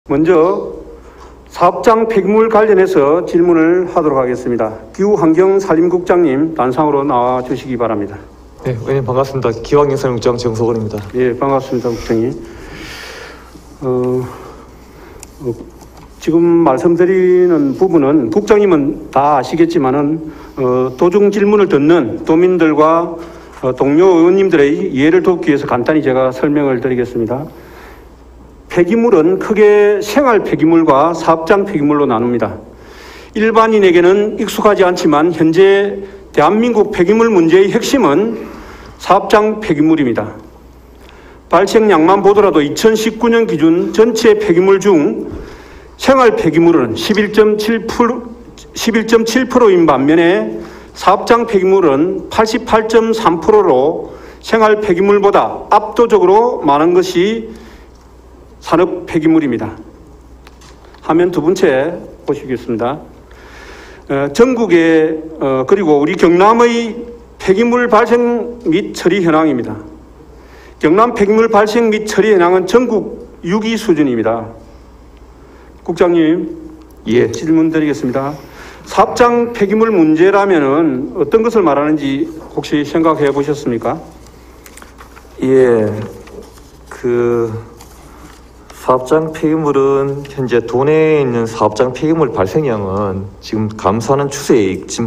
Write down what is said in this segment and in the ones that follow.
먼저 사업장 폐기물 관련해서 질문을 하도록 하겠습니다. 기후환경산림국장님 단상으로 나와 주시기 바랍니다. 네, 의원님 반갑습니다. 기후환경산림국장 정석원입니다. 예, 반갑습니다, 국장님. 지금 말씀드리는 부분은 국장님은 다 아시겠지만은 도중 질문을 듣는 도민들과 동료 의원님들의 이해를 돕기 위해서 간단히 제가 설명을 드리겠습니다. 폐기물은 크게 생활 폐기물과 사업장 폐기물로 나눕니다. 일반인에게는 익숙하지 않지만 현재 대한민국 폐기물 문제의 핵심은 사업장 폐기물입니다. 발생량만 보더라도 2019년 기준 전체 폐기물 중 생활 폐기물은 11.7%인 반면에 사업장 폐기물은 88.3%로 생활 폐기물보다 압도적으로 많은 것이 산업 폐기물입니다. 화면 두 번째 보시겠습니다. 전국의 그리고 우리 경남의 폐기물 발생 및 처리 현황입니다. 경남 폐기물 발생 및 처리 현황은 전국 6위 수준입니다. 국장님, 예. 질문 드리겠습니다. 사업장 폐기물 문제라면은 어떤 것을 말하는지 혹시 생각해 보셨습니까? 예, 사업장 폐기물은 현재 도내에 있는 사업장 폐기물 발생량은 지금 감소하는 추세에 있긴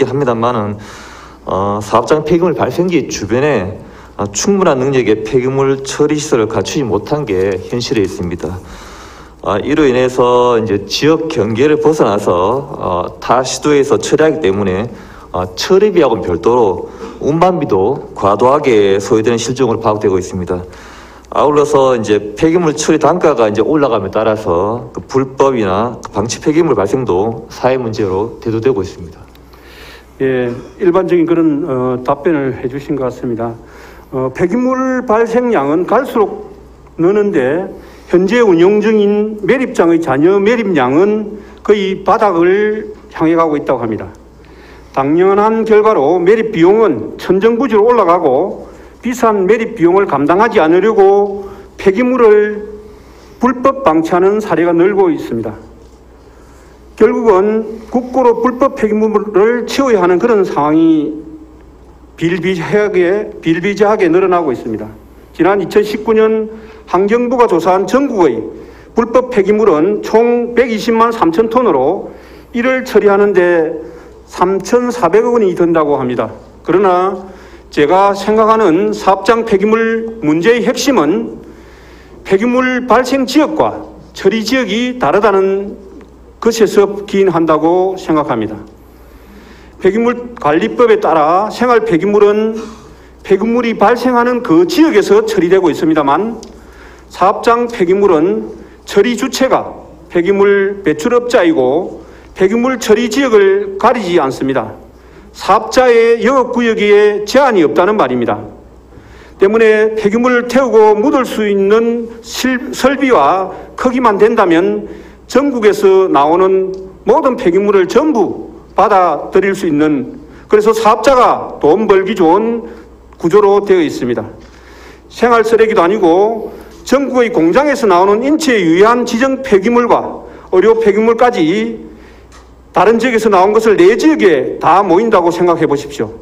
합니다만은 사업장 폐기물 발생지 주변에 충분한 능력의 폐기물 처리 시설을 갖추지 못한 게 현실에 있습니다. 이로 인해서 이제 지역 경계를 벗어나서 타 시도에서 처리하기 때문에 처리비하고는 별도로 운반비도 과도하게 소요되는 실정으로 파악되고 있습니다. 아울러서 이제 폐기물 처리 단가가 이제 올라감에 따라서 그 불법이나 방치 폐기물 발생도 사회 문제로 대두되고 있습니다. 예, 일반적인 그런 답변을 해주신 것 같습니다. 폐기물 발생량은 갈수록 느는데 현재 운영 중인 매립장의 잔여 매립량은 거의 바닥을 향해 가고 있다고 합니다. 당연한 결과로 매립 비용은 천정부지로 올라가고 비싼 매립 비용을 감당하지 않으려고 폐기물을 불법 방치하는 사례가 늘고 있습니다. 결국은 국고로 불법 폐기물을 치워야 하는 그런 상황이 비일비재하게 늘어나고 있습니다. 지난 2019년 환경부가 조사한 전국의 불법 폐기물은 총 120만 3천 톤으로 이를 처리하는데 3,400억 원이 든다고 합니다. 그러나 제가 생각하는 사업장 폐기물 문제의 핵심은 폐기물 발생 지역과 처리 지역이 다르다는 것에서 기인한다고 생각합니다. 폐기물 관리법에 따라 생활 폐기물은 폐기물이 발생하는 그 지역에서 처리되고 있습니다만 사업장 폐기물은 처리 주체가 폐기물 배출업자이고 폐기물 처리 지역을 가리지 않습니다. 사업자의 영업구역에 제한이 없다는 말입니다. 때문에 폐기물을 태우고 묻을 수 있는 설비와 크기만 된다면 전국에서 나오는 모든 폐기물을 전부 받아들일 수 있는, 그래서 사업자가 돈 벌기 좋은 구조로 되어 있습니다. 생활 쓰레기도 아니고 전국의 공장에서 나오는 인체에 유해한 지정 폐기물과 의료 폐기물까지 다른 지역에서 나온 것을 내 지역에 다 모인다고 생각해 보십시오.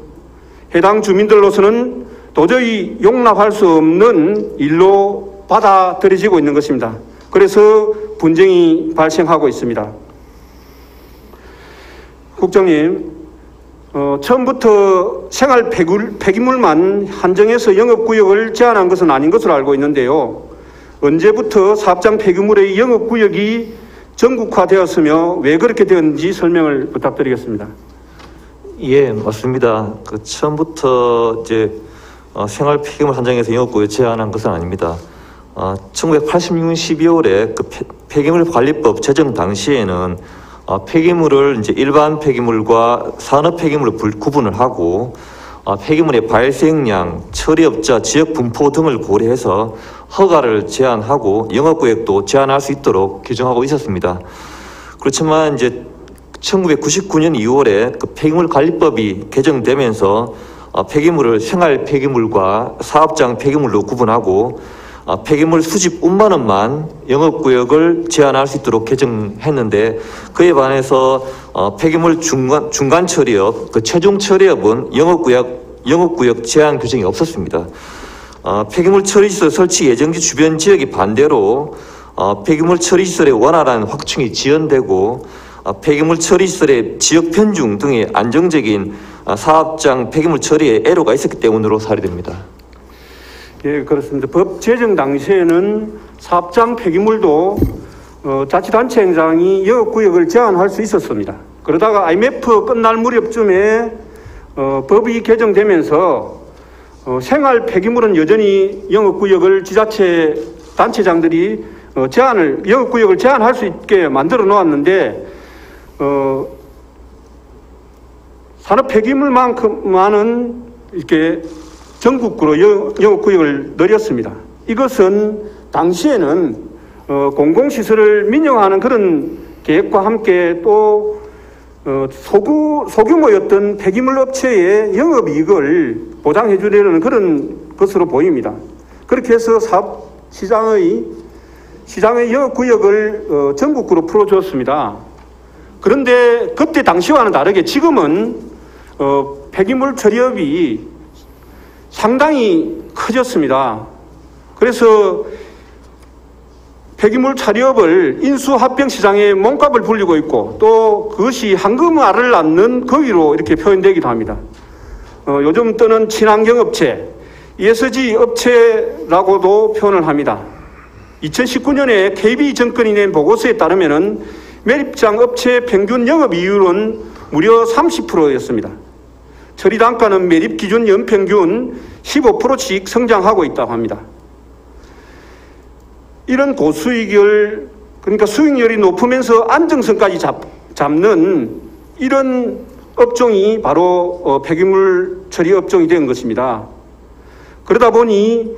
해당 주민들로서는 도저히 용납할 수 없는 일로 받아들여지고 있는 것입니다. 그래서 분쟁이 발생하고 있습니다. 국장님, 처음부터 생활 폐기물만 한정해서 영업구역을 제한한 것은 아닌 것으로 알고 있는데요. 언제부터 사업장 폐기물의 영업구역이 전국화되었으며 왜 그렇게 되었는지 설명을 부탁드리겠습니다. 예, 맞습니다. 처음부터 이제 생활 폐기물 한정에서 영업구역 제한한 것은 아닙니다. 1986년 12월에 그 폐기물 관리법 제정 당시에는 폐기물을 이제 일반 폐기물과 산업 폐기물로 구분을 하고 폐기물의 발생량, 처리업자, 지역 분포 등을 고려해서 허가를 제한하고 영업구역도 제한할 수 있도록 규정하고 있었습니다. 그렇지만 이제 1999년 2월에 그 폐기물 관리법이 개정되면서 폐기물을 생활 폐기물과 사업장 폐기물로 구분하고 폐기물 수집 운반업만 영업구역을 제한할 수 있도록 개정했는데, 그에 반해서 폐기물 중간 처리업, 그 최종 처리업은 영업구역 제한 규정이 없었습니다. 폐기물 처리시설 설치 예정지 주변 지역이 반대로 폐기물 처리시설의 원활한 확충이 지연되고 폐기물 처리시설의 지역 편중 등의 안정적인 사업장 폐기물 처리에 애로가 있었기 때문으로 사례됩니다. 예, 그렇습니다. 법 제정 당시에는 사업장 폐기물도 자치단체 행장이 영업구역을 제한할 수 있었습니다. 그러다가 IMF 끝날 무렵쯤에 법이 개정되면서 생활 폐기물은 여전히 영업구역을 지자체 단체장들이 영업구역을 제한할 수 있게 만들어 놓았는데, 산업 폐기물만큼만은 이렇게 전국구로 영업구역을 늘렸습니다. 이것은 당시에는 공공시설을 민영화하는 그런 계획과 함께 또 소규모였던 폐기물 업체의 영업이익을 보장해 주려는 그런 것으로 보입니다. 그렇게 해서 시장의 영업구역을 전국구로 풀어주었습니다. 그런데 그때 당시와는 다르게 지금은 폐기물 처리업이 상당히 커졌습니다. 그래서 폐기물 처리업을 인수합병시장에 몸값을 불리고 있고, 또 그것이 황금알을 낳는 거위로 이렇게 표현되기도 합니다. 요즘 뜨는 친환경업체, ESG 업체라고도 표현을 합니다. 2019년에 KB정권이 낸 보고서에 따르면 매립장 업체 평균 영업이율은 무려 30%였습니다. 처리 단가는 매립 기준 연평균 15%씩 성장하고 있다고 합니다. 이런 고수익을, 그러니까 수익률이 높으면서 안정성까지 잡는 이런 업종이 바로 폐기물 처리 업종이 된 것입니다. 그러다 보니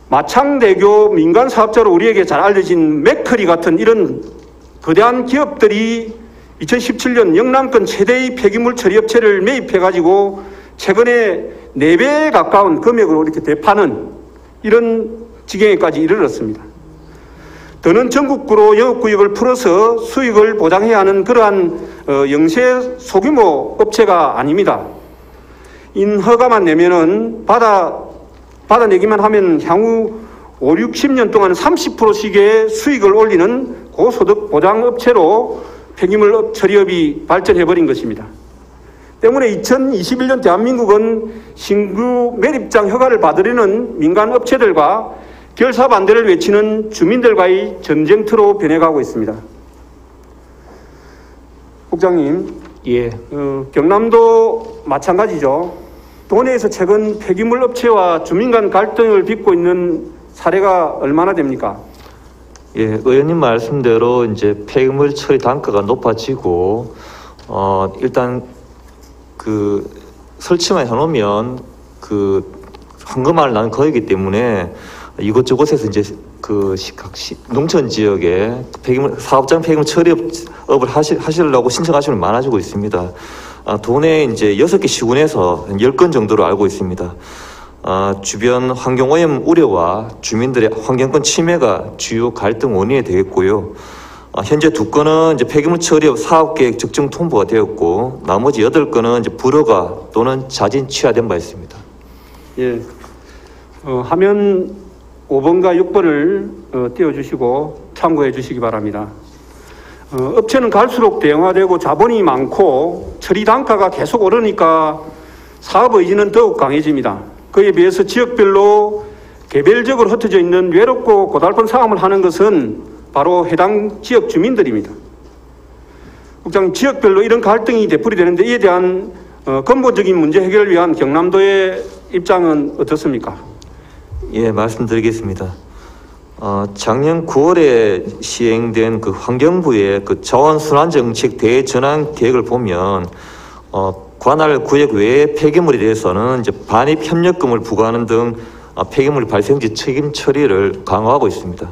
마창대교 민간 사업자로 우리에게 잘 알려진 맥커리 같은 이런 거대한 기업들이 2017년 영남권 최대의 폐기물 처리업체를 매입해가지고 최근에 4배에 가까운 금액으로 이렇게 대파는 이런 지경에까지 이르렀습니다. 더는 전국구로 영업구역을 풀어서 수익을 보장해야 하는 그러한 영세 소규모 업체가 아닙니다. 인허가만 내면은 받아내기만 하면 향후 5, 60년 동안 30%씩의 수익을 올리는 고소득 보장 업체로 폐기물 처리업이 발전해버린 것입니다. 때문에 2021년 대한민국은 신규 매립장 허가를 받으려는 민간 업체들과 결사 반대를 외치는 주민들과의 전쟁터로 변해가고 있습니다. 국장님, 예. 경남도 마찬가지죠. 도내에서 최근 폐기물 업체와 주민 간 갈등을 빚고 있는 사례가 얼마나 됩니까? 예, 의원님 말씀대로 이제 폐기물 처리 단가가 높아지고 일단 그 설치만 해놓으면 그 황금알 나는 거이기 때문에 이곳저곳에서 이제 그 농촌 지역에 사업장 폐기물 처리업을 하시려고 신청하시는 분이 많아지고 있습니다. 도내에 이제 6개 시군에서 한 10건 정도로 알고 있습니다. 주변 환경오염 우려와 주민들의 환경권 침해가 주요 갈등 원인이 되겠고요. 현재 2건은 이제 폐기물 처리업 사업계획 적정 통보가 되었고, 나머지 8건은 이제 불허가 또는 자진 취하된 바 있습니다. 예, 화면 5번과 6번을 띄워주시고 참고해 주시기 바랍니다. 업체는 갈수록 대형화되고 자본이 많고 처리 단가가 계속 오르니까 사업 의지는 더욱 강해집니다. 그에 비해서 지역별로 개별적으로 흩어져 있는 외롭고 고달픈 상황을 하는 것은 바로 해당 지역 주민들입니다. 국장님, 지역별로 이런 갈등이 되풀이 되는데 이에 대한 근본적인 문제 해결을 위한 경남도의 입장은 어떻습니까? 예, 말씀드리겠습니다. 작년 9월에 시행된 그 환경부의 그 자원순환정책 대전환 계획을 보면 관할 구역 외의 폐기물에 대해서는 이제 반입 협력금을 부과하는 등 폐기물 발생지 책임 처리를 강화하고 있습니다.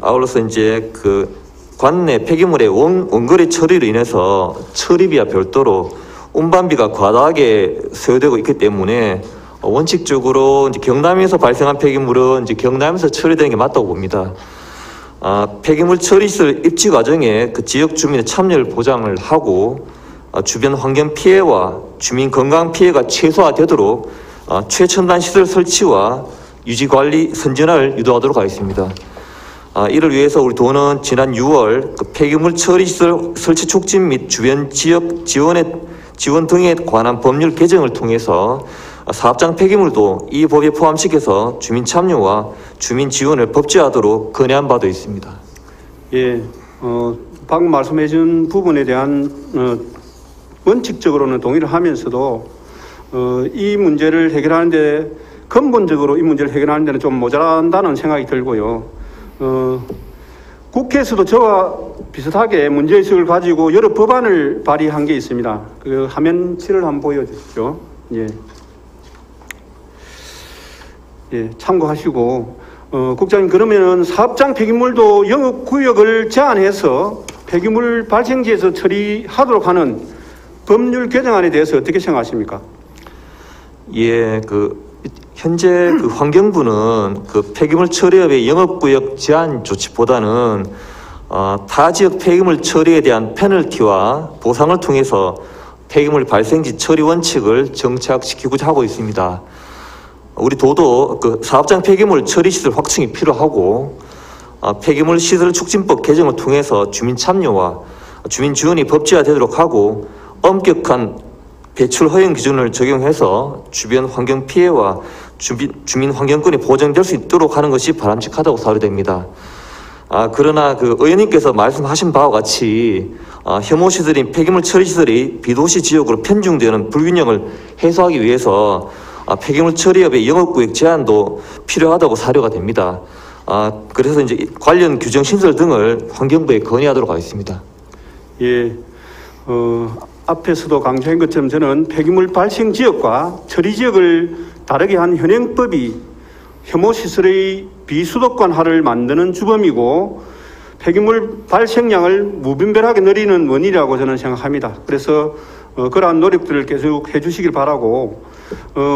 아울러서 이제 그 관내 폐기물의 원거리 처리로 인해서 처리비와 별도로 운반비가 과다하게 소요되고 있기 때문에 원칙적으로 이제 경남에서 발생한 폐기물은 이제 경남에서 처리되는 게 맞다고 봅니다. 폐기물 처리시설 입지 과정에 그 지역 주민의 참여를 보장을 하고 주변 환경 피해와 주민 건강 피해가 최소화되도록 최첨단 시설 설치와 유지 관리 선진화를 유도하도록 하겠습니다. 이를 위해서 우리 도는 지난 6월 그 폐기물 처리 시설 설치 촉진 및 주변 지역 지원 등에 관한 법률 개정을 통해서 사업장 폐기물도 이 법에 포함시켜서 주민 참여와 주민 지원을 법제화하도록 건의한 바도 있습니다. 예, 방금 말씀해 준 부분에 대한 원칙적으로는 동의를 하면서도 이 문제를 해결하는데 근본적으로 이 문제를 해결하는 데는 좀 모자란다는 생각이 들고요. 국회에서도 저와 비슷하게 문제의식을 가지고 여러 법안을 발의한 게 있습니다. 그 화면 7을 한번 보여주십시오. 예. 예, 참고하시고, 국장님, 그러면은 사업장 폐기물도 영업구역을 제한해서 폐기물 발생지에서 처리하도록 하는 법률 개정안에 대해서 어떻게 생각하십니까? 예, 현재 환경부는 폐기물 처리업의 영업구역 제한 조치보다는 타 지역 폐기물 처리에 대한 페널티와 보상을 통해서 폐기물 발생지 처리 원칙을 정착시키고자 하고 있습니다. 우리 도도 사업장 폐기물 처리 시설 확충이 필요하고 폐기물 시설 촉진법 개정을 통해서 주민 참여와 주민 지원이 법제화되도록 하고 엄격한 배출 허용 기준을 적용해서 주변 환경 피해와 주민 환경권이 보장될 수 있도록 하는 것이 바람직하다고 사료됩니다. 그러나 의원님께서 말씀하신 바와 같이 혐오 시설인 폐기물 처리 시설이 비도시 지역으로 편중되는 불균형을 해소하기 위해서 폐기물 처리업의 영업구역 제한도 필요하다고 사료가 됩니다. 그래서 이제 관련 규정 신설 등을 환경부에 건의하도록 하겠습니다. 예, 앞에서도 강조한 것처럼 저는 폐기물 발생 지역과 처리 지역을 다르게 한 현행법이 혐오 시설의 비수도권화를 만드는 주범이고 폐기물 발생량을 무분별하게 늘리는 원인이라고 저는 생각합니다. 그래서 그러한 노력들을 계속 해주시길 바라고,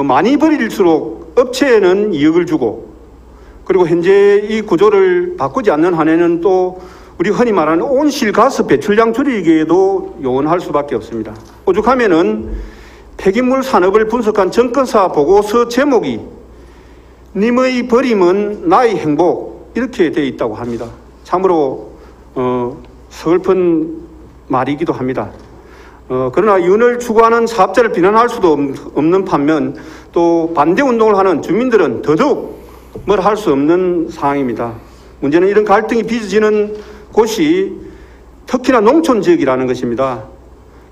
많이 버릴수록 업체에는 이익을 주고, 그리고 현재 이 구조를 바꾸지 않는 한에는 또 우리 흔히 말하는 온실가스 배출량 줄이기에도 요원할 수밖에 없습니다. 오죽하면은 폐기물 산업을 분석한 정권사 보고서 제목이 님의 버림은 나의 행복, 이렇게 되어 있다고 합니다. 참으로 서글픈 말이기도 합니다. 그러나 이윤을 추구하는 사업자를 비난할 수도 없는 반면 또 반대 운동을 하는 주민들은 더더욱 뭘 할 수 없는 상황입니다. 문제는 이런 갈등이 빚어지는 곳이 특히나 농촌 지역이라는 것입니다.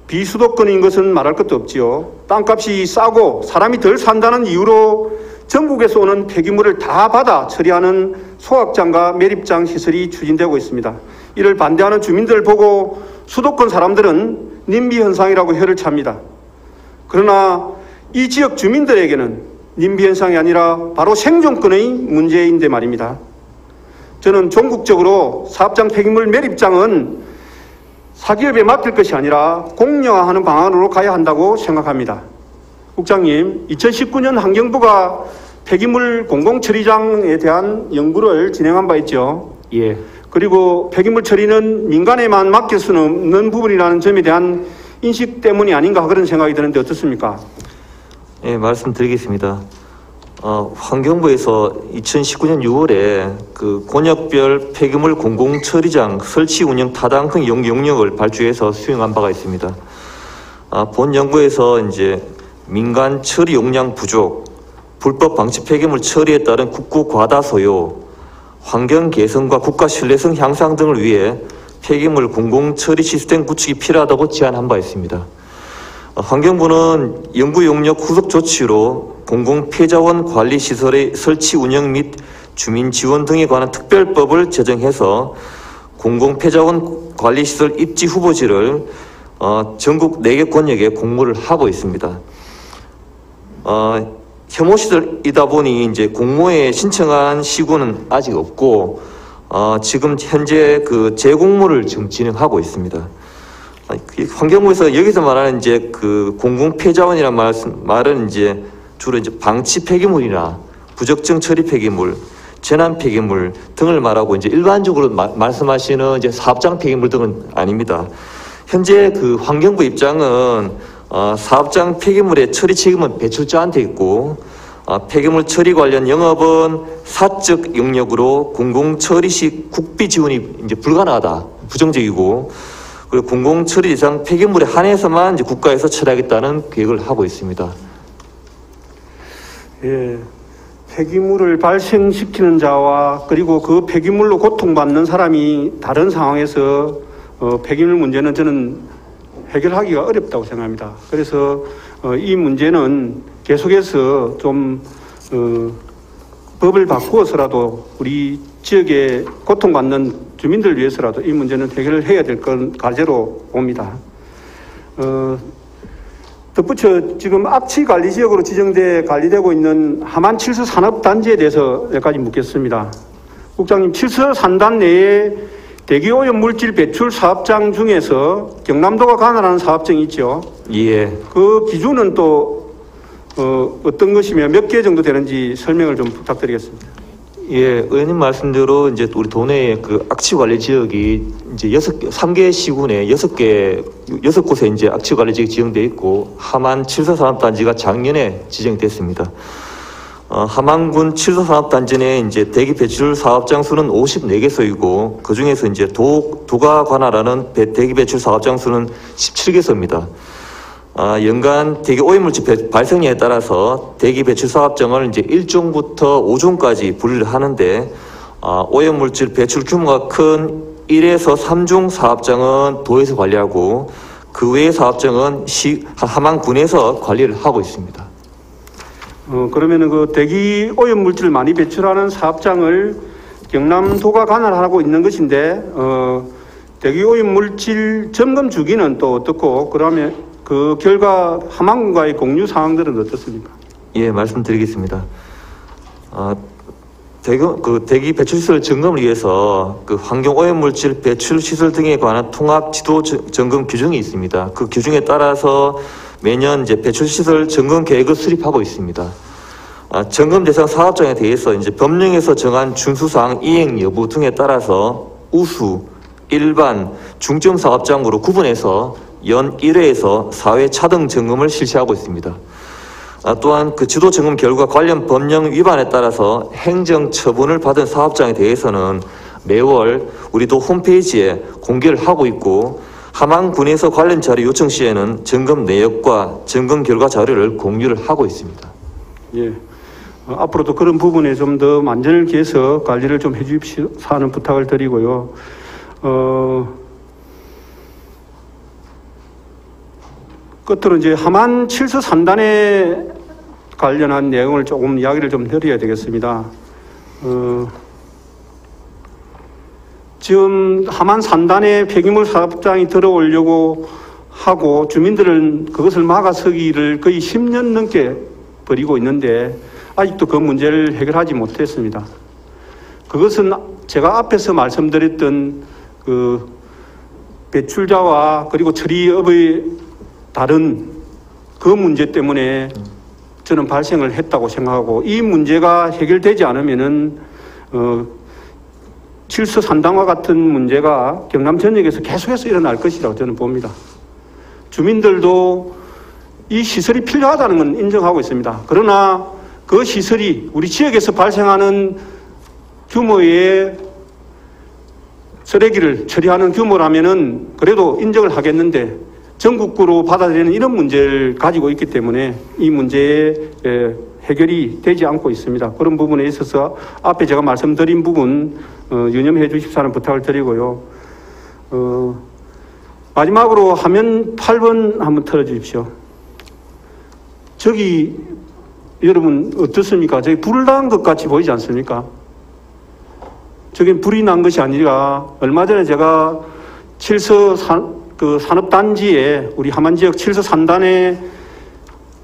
비수도권인 것은 말할 것도 없지요. 땅값이 싸고 사람이 덜 산다는 이유로 전국에서 오는 폐기물을 다 받아 처리하는 소각장과 매립장 시설이 추진되고 있습니다. 이를 반대하는 주민들을 보고 수도권 사람들은 님비 현상이라고 혀를 찹니다. 그러나 이 지역 주민들에게는 님비 현상이 아니라 바로 생존권의 문제인데 말입니다. 저는 전국적으로 사업장 폐기물 매립장은 사기업에 맡길 것이 아니라 공영화하는 방안으로 가야 한다고 생각합니다. 국장님, 2019년 환경부가 폐기물 공공처리장에 대한 연구를 진행한 바 있죠. 예. 그리고 폐기물 처리는 민간에만 맡길 수는 없는 부분이라는 점에 대한 인식 때문이 아닌가 그런 생각이 드는데 어떻습니까? 예, 말씀드리겠습니다. 환경부에서 2019년 6월에 권역별 폐기물 공공처리장 설치 운영 타당성 용역을 발주해서 수행한 바가 있습니다. 본 연구에서 이제 민간 처리 용량 부족, 불법 방치 폐기물 처리에 따른 국고 과다 소요, 환경 개선과 국가 신뢰성 향상 등을 위해 폐기물 공공처리 시스템 구축이 필요하다고 제안한 바 있습니다. 환경부는 연구 용역 후속 조치로 공공폐자원 관리시설의 설치 운영 및 주민 지원 등에 관한 특별법을 제정해서 공공폐자원 관리시설 입지 후보지를 전국 4개 권역에 공모를 하고 있습니다. 혐오시설이다 보니 이제 공모에 신청한 시군은 아직 없고 지금 현재 재공모를 지금 진행하고 있습니다. 환경부에서 여기서 말하는 이제 그 공공폐자원이라는 말은 이제 주로 이제 방치 폐기물이나 부적정 처리 폐기물, 재난 폐기물 등을 말하고 이제 일반적으로 말씀하시는 이제 사업장 폐기물 등은 아닙니다. 현재 그 환경부 입장은 사업장 폐기물의 처리 책임은 배출자한테 있고 폐기물 처리 관련 영업은 사적 영역으로 공공 처리 시 국비 지원이 이제 불가능하다, 부정적이고 그리고 공공 처리 대상 폐기물에 한해서만 이제 국가에서 처리하겠다는 계획을 하고 있습니다. 예, 폐기물을 발생시키는 자와 그리고 그 폐기물로 고통받는 사람이 다른 상황에서 폐기물 문제는 저는 해결하기가 어렵다고 생각합니다. 그래서 이 문제는 계속해서 좀 법을 바꾸어서라도 우리 지역에 고통받는 주민들을 위해서라도 이 문제는 해결을 해야 될 건 과제로 봅니다. 덧붙여 지금 악취관리지역으로 지정돼 관리되고 있는 하만 칠서 산업단지에 대해서 몇 가지 묻겠습니다. 국장님, 칠서 산단 내에 대기오염물질 배출 사업장 중에서 경남도가 관할하는 사업장이 있죠. 예. 그 기준은 또 어떤 것이며 몇 개 정도 되는지 설명을 좀 부탁드리겠습니다. 예, 의원님 말씀대로 이제 우리 도내의 그 악취 관리 지역이 이제 3개 시군에 6곳에 이제 악취 관리 지역이 지정되어 있고 하만 칠서 산업단지가 작년에 지정이 됐습니다. 함안군 칠서 산업단지 내 이제 대기 배출 사업장 수는 54개소이고 그 중에서 이제 도가 관할하는 대기 배출 사업장 수는 17개소입니다. 연간 대기 오염물질 발생량에 따라서 대기 배출 사업장을 이제 1종부터 5종까지 분류를 하는데 오염물질 배출 규모가 큰 1에서 3종 사업장은 도에서 관리하고 그 외의 사업장은 함안군에서 관리를 하고 있습니다. 그러면은 그 대기 오염물질을 많이 배출하는 사업장을 경남도가 관할하고 있는 것인데 대기 오염물질 점검 주기는 또 어떻고 그러면 그 결과 함안군과의 공유 사항들은 어떻습니까? 예, 말씀드리겠습니다. 대기 배출시설 점검을 위해서 그 환경 오염물질 배출 시설 등에 관한 통합 지도 점검 규정이 있습니다. 그 규정에 따라서 매년 이제 배출시설 점검 계획을 수립하고 있습니다. 점검 대상 사업장에 대해서 이제 법령에서 정한 준수사항 이행 여부 등에 따라서 우수, 일반, 중점 사업장으로 구분해서 연 1회에서 4회 차등 점검을 실시하고 있습니다. 또한 그 지도 점검 결과 관련 법령 위반에 따라서 행정 처분을 받은 사업장에 대해서는 매월 우리도 홈페이지에 공개를 하고 있고 함안군에서 관련 자료 요청 시에는 점검 내역과 점검 결과 자료를 공유를 하고 있습니다. 예, 앞으로도 그런 부분에 좀 더 만전을 기해서 관리를 좀 해주십시오 하는 부탁을 드리고요. 끝으로 이제 하만 칠서 산단에 관련한 내용을 조금 이야기를 좀 드려야 되겠습니다. 지금 하만 산단에 폐기물 사업장이 들어오려고 하고 주민들은 그것을 막아서기를 거의 10년 넘게 벌이고 있는데 아직도 그 문제를 해결하지 못했습니다. 그것은 제가 앞에서 말씀드렸던 그 배출자와 그리고 처리업의 다른 그 문제 때문에 저는 발생을 했다고 생각하고 이 문제가 해결되지 않으면은 칠서 산단과 같은 문제가 경남 전역에서 계속해서 일어날 것이라고 저는 봅니다. 주민들도 이 시설이 필요하다는 건 인정하고 있습니다. 그러나 그 시설이 우리 지역에서 발생하는 규모의 쓰레기를 처리하는 규모라면은 그래도 인정을 하겠는데 전국구로 받아들이는 이런 문제를 가지고 있기 때문에 이 문제의 해결이 되지 않고 있습니다. 그런 부분에 있어서 앞에 제가 말씀드린 부분 유념해 주십사는 부탁을 드리고요. 마지막으로 화면 8번 한번 틀어주십시오. 저기 여러분 어떻습니까? 저기 불을 난 것 같이 보이지 않습니까? 저기 불이 난 것이 아니라 얼마 전에 제가 칠서 산업단지에 우리 함안 지역 칠서 산단에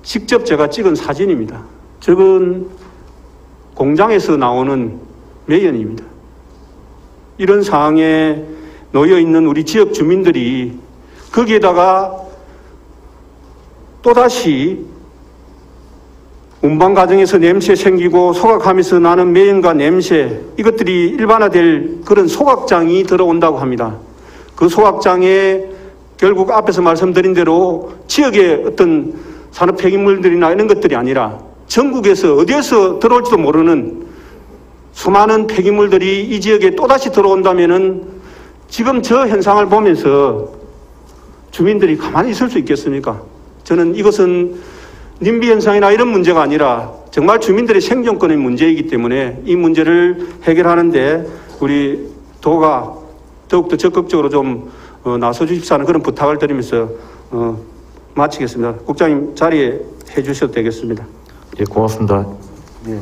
직접 제가 찍은 사진입니다. 저건 공장에서 나오는 매연입니다. 이런 상황에 놓여 있는 우리 지역 주민들이 거기에다가 또다시 운반 과정에서 냄새 생기고 소각하면서 나는 매연과 냄새, 이것들이 일반화될 그런 소각장이 들어온다고 합니다. 그 소각장에 결국 앞에서 말씀드린 대로 지역의 어떤 산업 폐기물들이나 이런 것들이 아니라 전국에서 어디에서 들어올지도 모르는 수많은 폐기물들이 이 지역에 또다시 들어온다면은 지금 저 현상을 보면서 주민들이 가만히 있을 수 있겠습니까? 저는 이것은 님비 현상이나 이런 문제가 아니라 정말 주민들의 생존권의 문제이기 때문에 이 문제를 해결하는데 우리 도가 더욱더 적극적으로 좀 나서 주십사는 그런 부탁을 드리면서 마치겠습니다. 국장님 자리에 해주셔도 되겠습니다. 예, 고맙습니다. 예.